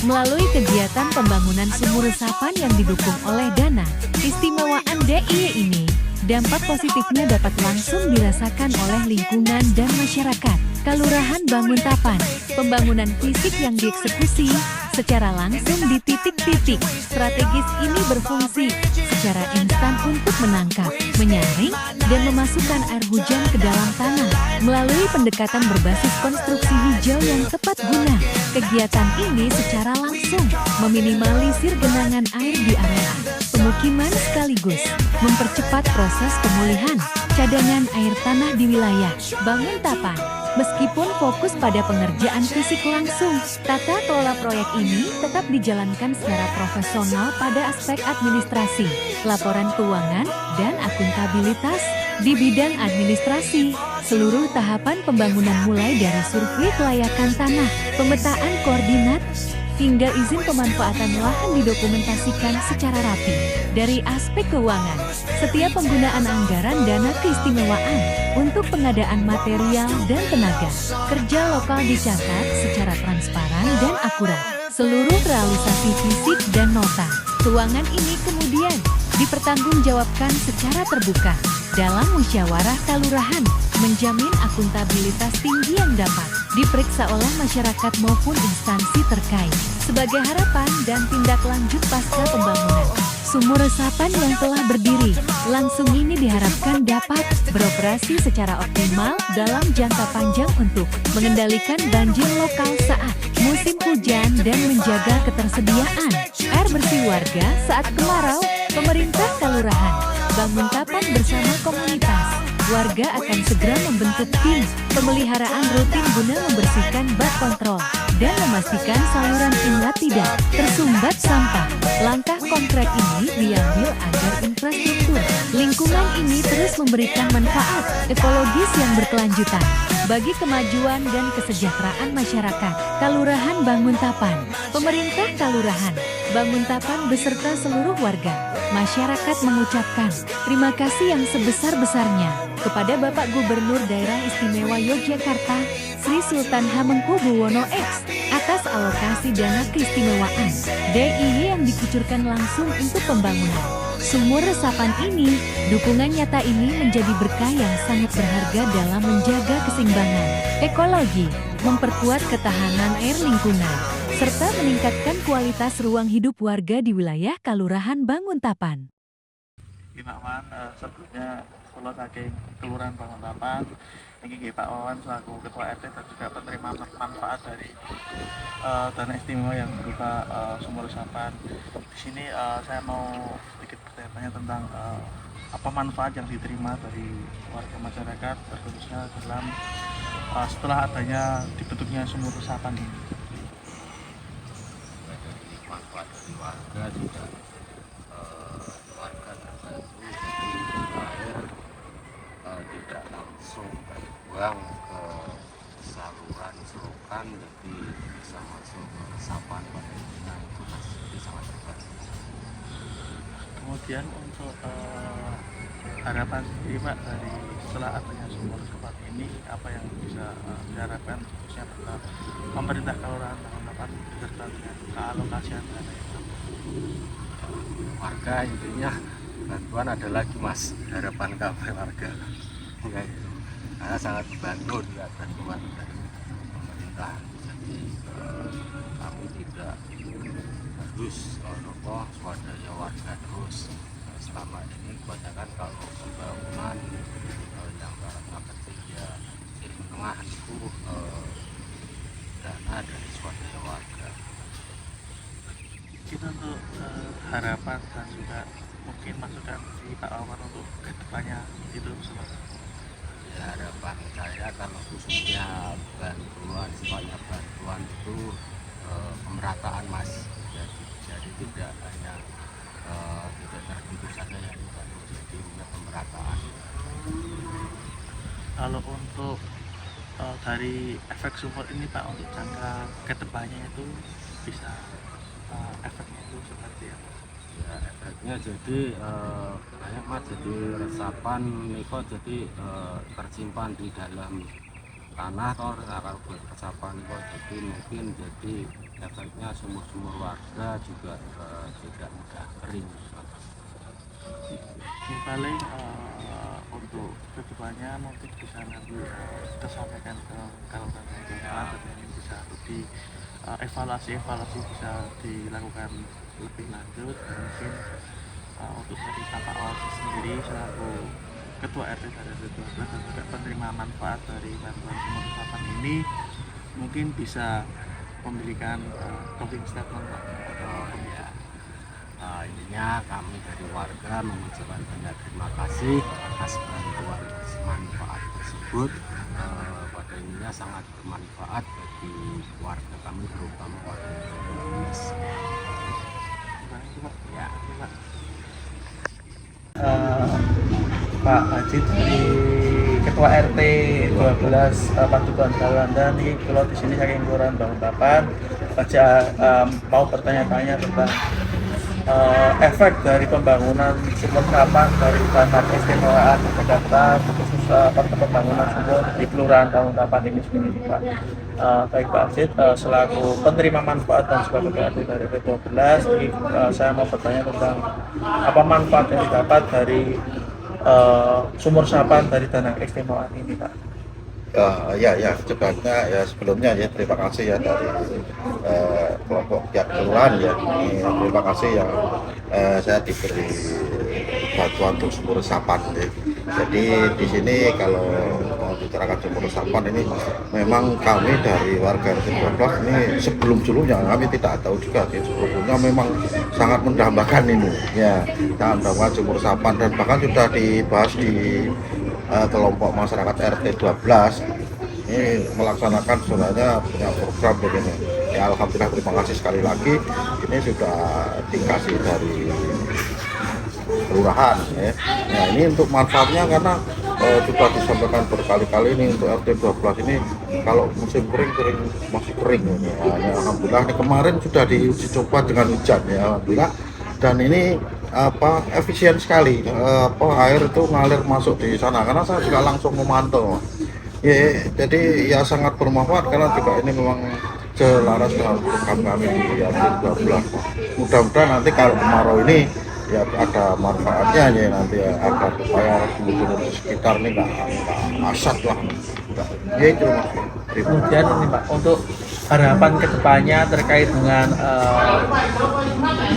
Melalui kegiatan pembangunan sumur resapan yang didukung oleh dana keistimewaan DIY ini, dampak positifnya dapat langsung dirasakan oleh lingkungan dan masyarakat. Kelurahan Banguntapan, pembangunan fisik yang dieksekusi secara langsung di titik-titik strategis ini berfungsi secara instan untuk menangkap, menyaring, dan memasukkan air hujan ke dalam tanah melalui pendekatan berbasis konstruksi hijau yang tepat guna. Kegiatan ini secara langsung meminimalisir genangan air di area pemukiman sekaligus mempercepat proses pemulihan cadangan air tanah di wilayah Banguntapan. Meskipun fokus pada pengerjaan fisik langsung, tata kelola proyek ini tetap dijalankan secara profesional pada aspek administrasi, laporan keuangan, dan akuntabilitas. Di bidang administrasi, seluruh tahapan pembangunan mulai dari survei kelayakan tanah, pemetaan koordinat, hingga izin pemanfaatan lahan didokumentasikan secara rapi. Dari aspek keuangan, setiap penggunaan anggaran dana keistimewaan untuk pengadaan material dan tenaga kerja lokal dicatat secara transparan dan akurat. Seluruh realisasi fisik dan nota keuangan ini kemudian dipertanggungjawabkan secara terbuka dalam musyawarah kelurahan, menjamin akuntabilitas tinggi yang dapat diperiksa oleh masyarakat maupun instansi terkait. Sebagai harapan dan tindak lanjut pasca pembangunan sumur resapan yang telah berdiri langsung ini diharapkan dapat beroperasi secara optimal dalam jangka panjang untuk mengendalikan banjir lokal saat musim hujan dan menjaga ketersediaan air bersih warga saat kemarau. Pemerintah Kelurahan Banguntapan bersama komunitas warga akan segera membentuk tim pemeliharaan rutin guna membersihkan bak kontrol dan memastikan saluran inlet tidak tersumbat sampah. Langkah konkret ini diambil agar infrastruktur lingkungan ini terus memberikan manfaat ekologis yang berkelanjutan bagi kemajuan dan kesejahteraan masyarakat. Kelurahan Banguntapan, pemerintah Kelurahan Banguntapan beserta seluruh warga masyarakat mengucapkan terima kasih yang sebesar-besarnya kepada Bapak Gubernur Daerah Istimewa Yogyakarta, Sri Sultan Hamengkubuwono X, atas alokasi dana keistimewaan DIY yang dikucurkan langsung untuk pembangunan sumur resapan ini. Dukungan nyata ini menjadi berkah yang sangat berharga dalam menjaga keseimbangan ekologi, memperkuat ketahanan air lingkungan, serta meningkatkan kualitas ruang hidup warga di wilayah Kelurahan Banguntapan. Pak Wan, sebelumnya kula saking Kelurahan Banguntapan, ini Pak Wawan selaku Ketua RT dan juga penerima manfaat dari dana istimewa yang berupa sumur resapan. Di sini saya mau sedikit bertanya tentang apa manfaat yang diterima dari warga masyarakat, khususnya dalam setelah adanya dibentuknya sumur resapan ini. Manfaat dari warga juga warga terbantu, jadi air tidak langsung terbuang ke saluran selokan, jadi bisa masuk ke resapan pada intinya. Itu jadi sangat terbantu. Kemudian untuk harapan sendiri Pak dari setelah adanya sumur resapan ini, apa yang bisa diharapkan khususnya pada pemerintah Kelurahan Banguntapan beserta dengan kealokasian dana itu? Warga intinya bantuan ada lagi Mas, harapan kami warga ya, karena sangat dibantu juga bantuan dari pemerintah. Jadi kami tidak harus swadaya warga terus. Selama ini kebanyakan kalau pembangunan yang barangnya kecil ya jadi menengah itu dana dari swadaya warga. Kita untuk harapan dan juga mungkin masukan di Pak Wawan untuk kedepannya itu seperti Ya, harapan saya kalau khususnya bantuan, sifatnya bantuan itu pemerataan Mas, jadi tidak hanya tidak tertentu saja yang dibantu, jadi pemerataan. kalau untuk dari efek sumur ini Pak untuk jangka kedepannya itu bisa efeknya itu seperti apa? Ya, efeknya jadi banyak Mas, jadi resapan niko jadi tersimpan di dalam tanah toh sekarang buat resapan kok, jadi mungkin jadi efeknya sumur-sumur warga juga tidak mudah kering. Yang paling untuk kedepannya mungkin bisa nanti kita sampaikan ke kalau ini bisa lebih evaluasi bisa dilakukan lebih lanjut. Mungkin untuk dari Bapak Osis sendiri selaku Ketua RT dari RT 12 dan juga penerima manfaat dari bantuan sumur resapan ini mungkin bisa memberikan closing statement atau pembicaraan. Intinya kami dari warga mengucapkan banyak terima kasih atas bantuan manfaat tersebut. Pada intinya sangat bermanfaat bagi warga kami, terutama warga miskin. Ya. Pak Ajit dari Ketua RT 12 Padukuhan Kalanda nih, kalau di sini saking Kelurahan Banguntapan aja mau bertanya-tanya tentang efek dari pembangunan sumur resapan dari dana keistimewaan Jakarta khusus pembangunan sumur di Kelurahan Banguntapan ini sendiri, Pak. Baik Pak Ajit, selaku penerima manfaat dan juga Ketua RT dari RT 12, saya mau bertanya tentang apa manfaat yang didapat dari sumur resapan dari dana keistimewaan ini, Pak. Ya, sebenarnya ya sebelumnya ya terima kasih ya dari kelompok pihak kelurahan ya. Ini terima kasih yang saya diberi bantuan untuk sumur resapan ya. Jadi di sini kalau mau bicarakan sumur resapan ini memang kami dari warga RT 12 ini sebelumnya kami tidak tahu juga ya, sebelumnya memang sangat mendambakan ini ya, sangat mendambakan sumur resapan dan bahkan sudah dibahas di kelompok masyarakat RT 12 ini melaksanakan sebenarnya punya program begini ya. Alhamdulillah, terima kasih sekali lagi, ini sudah dikasih dari kelurahan ya. Nah ini untuk manfaatnya karena sudah disampaikan berkali-kali ini untuk RT 12 ini kalau musim kering masih kering ini ya. Ya, alhamdulillah ini kemarin sudah diuji coba dengan hujan ya, alhamdulillah, dan ini efisien sekali, air itu ngalir masuk di sana karena saya juga langsung memantau ya. Jadi ya sangat bermanfaat karena juga ini memang selaras dengan program kami di RT 12. Mudah-mudahan nanti kalau kemarau ini ya ada manfaatnya ya nanti ya, agar supaya penduduk di sekitar ini nggak asat lah ya, itu Mas. Kemudian ini Pak, untuk harapan kedepannya terkait dengan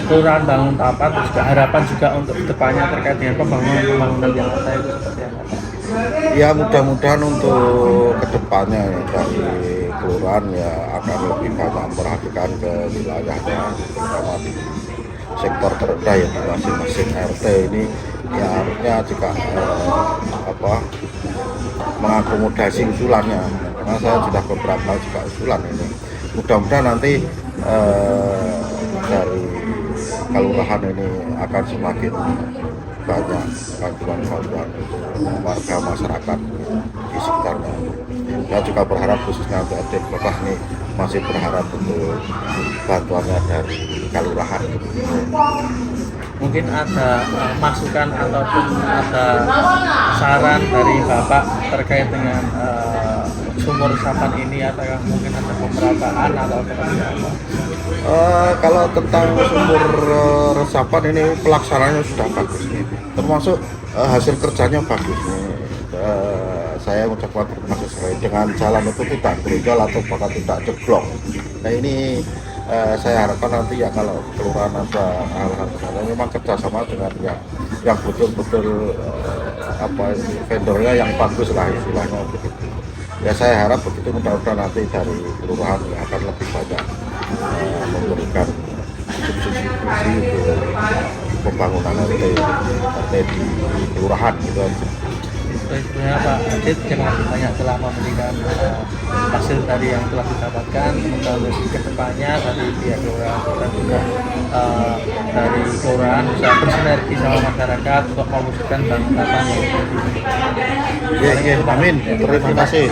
Kelurahan Banguntapan, terus juga harapan juga untuk kedepannya terkait dengan pembangunan yang ada itu seperti apa? Ya mudah-mudahan untuk kedepannya ya, dari kelurahan ya akan lebih banyak memperhatikan ke wilayahnya, terutama di sektor terendah ya, di masing-masing RT ini ya harusnya juga mengakomodasi usulannya, karena saya sudah beberapa juga usulan ini. Mudah-mudahan nanti dari kelurahan ini akan semakin banyak bantuan-bantuan untuk warga masyarakat di sekitarnya. Saya juga berharap khususnya untuk RT 12 ini masih berharap untuk bantuannya dari kelurahan. Mungkin ada masukan ataupun ada saran dari Bapak terkait dengan sumur resapan ini, atau mungkin ada pemerataan atau seperti apa? Kalau tentang sumur resapan ini pelaksanaannya sudah bagus nih, termasuk hasil kerjanya bagus nih. Saya mengucapkan terima kasih sekali, dengan jalan itu tidak berujal atau bahkan tidak jeblok. Nah ini saya harapkan nanti ya kalau kelurahan ada hal-hal memang kerjasama dengan yang betul-betul vendornya yang bagus lah istilahnya begitu. Ya saya harap begitu, mudah-mudahan nanti dari kelurahan akan lebih banyak memberikan subsidi untuk pembangunan RT di kelurahan gitu aja. Sebenarnya Pak Ajit, terima kasih banyak telah memberikan hasil tadi yang telah didapatkan. Semoga lebih kedepannya dari pihak kelurahan dan juga dari kelurahan bisa bersinergi sama masyarakat untuk mewujudkan bangunan yang lebih. Ya, amin. Terima kasih.